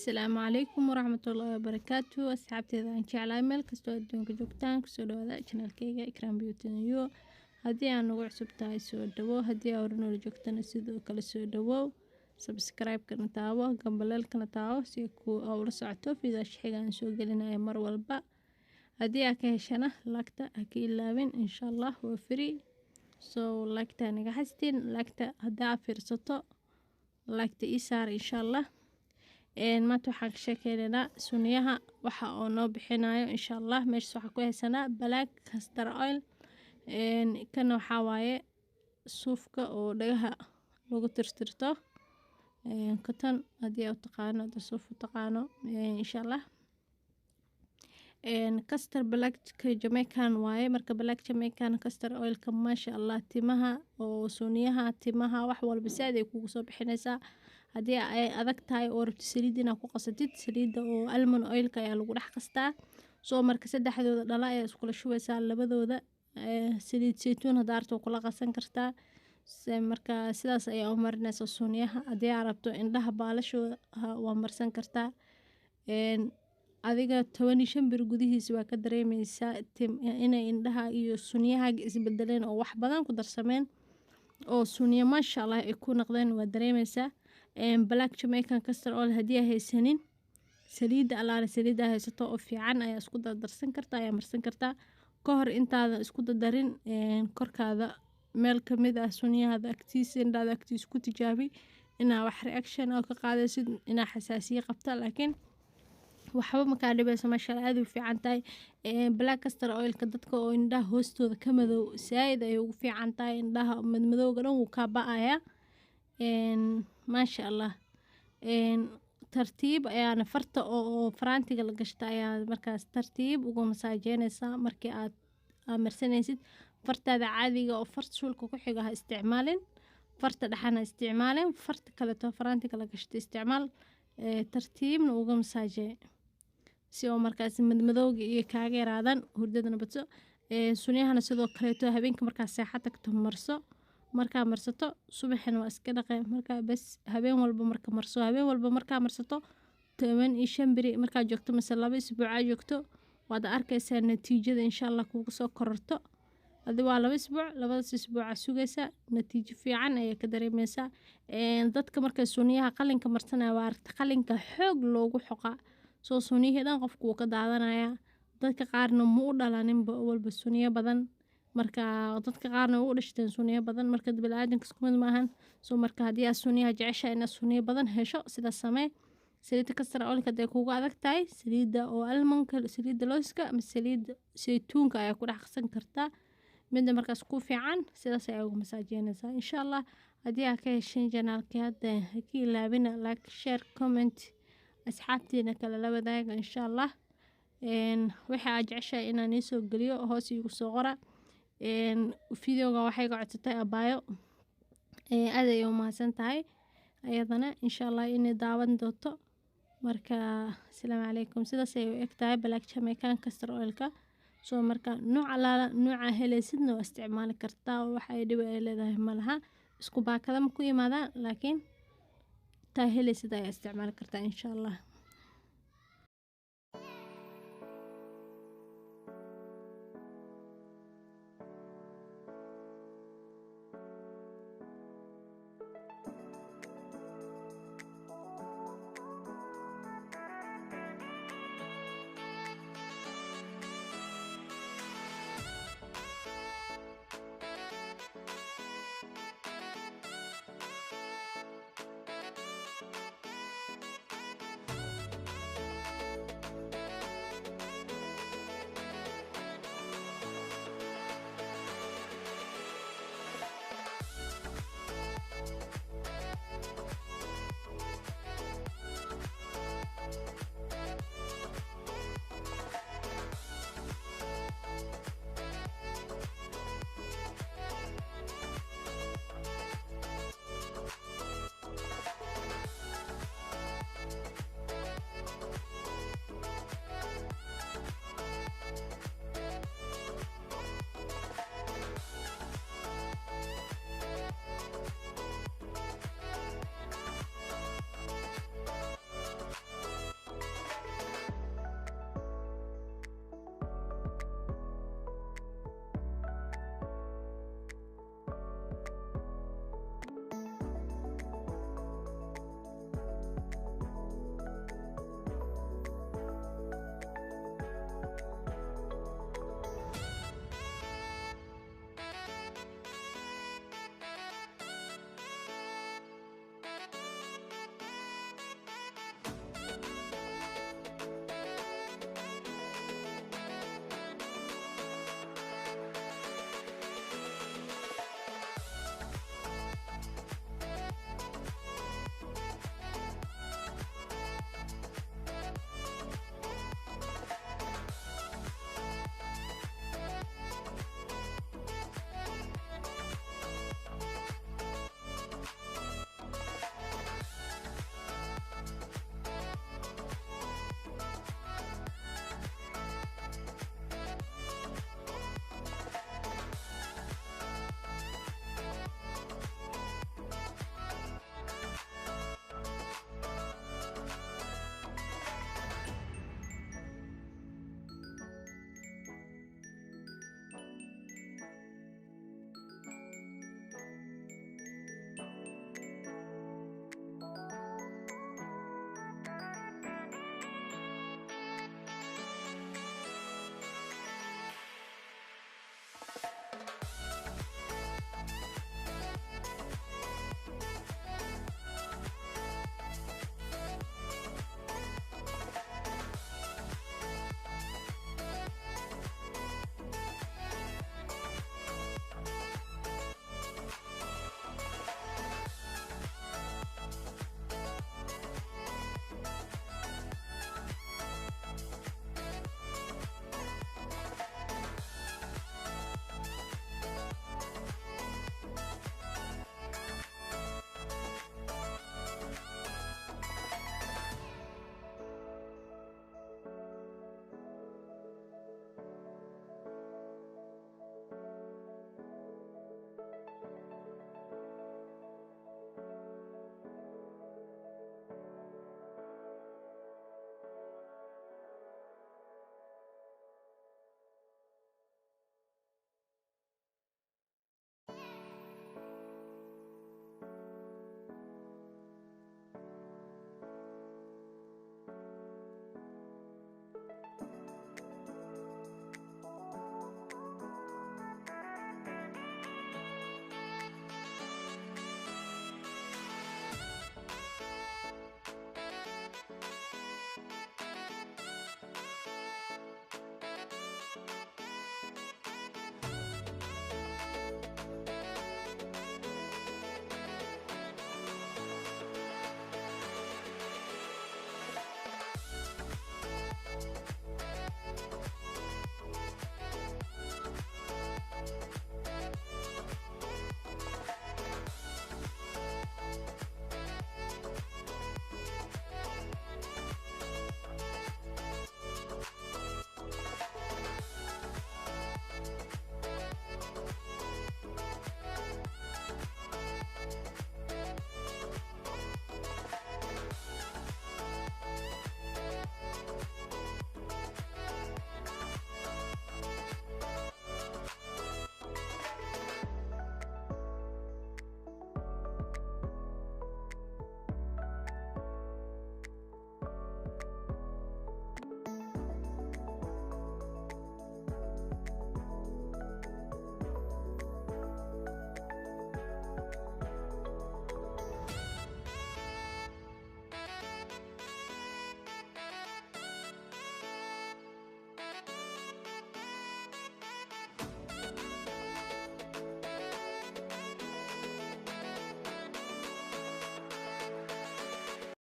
السلام عليكم ورحمة الله وبركاته. أصحابتي إذا إن شاء الله ميل كستoo adduunka joogtaan kusoo dhawaada channelkayga Ikram Beauty New. haddii aan ugu cusub tahay soo dhawow, haddii aad hore joogtana sidoo kale soo dhawow. Subscribe kana taawo, gambaleelkana taawo si aad ula socoto fiidash xiga aan soo gelinayo mar walba. haddii aad ka heshana lagta ha ka ilaawin, insha Allah waa free. So lagta naga xastiin, lagta haddii aad fiirsato lagta ii saar insha Allah. maanta waxaan ka sheekeynaa sunniyaha waxa oo noo bixinayo insha Allah. meesha waxa ku haysanaa black castor oil. kana waxa waaye suufka oo dhagaha lagu tirtirto. cotton haddii aad taqaano suuf taqaano insha Allah. castor black Jamaican waaye. marka black Jamaican castor oil ka masha Allah timaha oo sunniyaha timaha wax walba saad ay kugu soo bixinaysaa. haddii ay adag tahay oo rabto saliid inaad ku qasatid, saliidda oo almond oil-ka ayaa lagu dhex qastaa. soo marka saddexdooda dhala ayaa iskula shubaysaa labadooda. saliid saytuun haddaad rabto kula qasan kartaa. marka sidaas ayaa u marinaysaa sunniyaha. haddii aad rabto indhaha baalashooda waa marsan kartaa. adiga 15 bir gudihiisa waa ka dareemaysaa inay indhaha iyo sunniyahaaga isbedeleen oo wax badan ku darsameen oo sunniyo masha Allah ay ku noqdeen waa dareemaysaa. black Jamaican castor oil haddii ay haysanin saliidda alaala saliidda haysato oo fiican ayaa isku dardarsan kartaa, ayaa marsan kartaa ka hor intaadan isku dardarin. korkaada meel ka mid ah sunniyahada agtiisa indhaada agtiisa ku tijaabi inaa wax reaction oo ka qaadaysid inaa xasaasiye qabta, laakiin waxba ma kaa dhibayso masha Allah aad u fiican tahay. black castor oil-ka dadka oo indhaha hoostooda ka madow saaid ay ugu fiican tahay. indhaha madmadowga dhan wuu ka ba'aya. masha Allah. tartiib ayaana farta oo faraantiga la gashta ayaa markaas tartiib ugu masaajeynaysaa. markii aad marsanaysid fartaada caadiga oo farta shulka ku xiga ha isticmaalin, farta dhaxana isticmaalin, farta kale to faraantiga la gashta isticmaal. tartiibna uga masaajee si oo markaas madmadowga iyo kaaga yaraadan hurdadana badso. sunniyahana sidoo kale to habeenka markaas seexad tagto marso. markaa marsato subaxina waa iska dhaqay. markaa bas habeen walba marka marso, habeen walba markaa marsato 15 biri markaa joogto mise 2 isbuuc joogto waad arkaysaa natiijada insha Allah kugu soo kororto. hadii waa 2 isbuuc, 2 isbuuc sugaysa natiijo fiican ayaa ka dareemaysaa. dadka markay sunniyaha qalinka marsanaya waa aragta qalinka xoog loogu xoqa soo sunniyada dhan qofku uu ka daadanaya. dadka qaarna ma u dhalanin walba sunniyo badan, marka dadka qaarna u dhashteen sunniyo badan. marka bini'aadamka isku mid maahan. soo marka haddii aad sunniyaha jeceshahay inaad sunniyo badan hesho sidaas samee. saliidda castor oil-ka haday kugu adag tahay saliidda oo almond-ka, saliidda looska ama saliidda saytuunka ayaa ku dhex qasan kartaa. midda markaas ku fiican sidaas ayaa ugu masaajeynaysaa insha Allah. haddii aad ka heshin channelka hadda ha ka ilaawina like, share, comment. asxaabtiina kale la wadaaga insha Allah. waxa aad jeceshahay inaan soo geliyo hoos igu soo qora. videoga waxay ka codsatay abaayo aad ay u mahadsan tahay ayadana insha Allah inay daawan doonto. marka assalaamu calaykum. sidaas ay u egtahay black Jamaican castor oil-ka. soo marka nooca helaysidna waa isticmaali kartaa. waxa ay dhib ay leedahay malaha, isku baakada ma ku imaadaan, laakiin taa helaysid ayaa isticmaali kartaa insha Allah.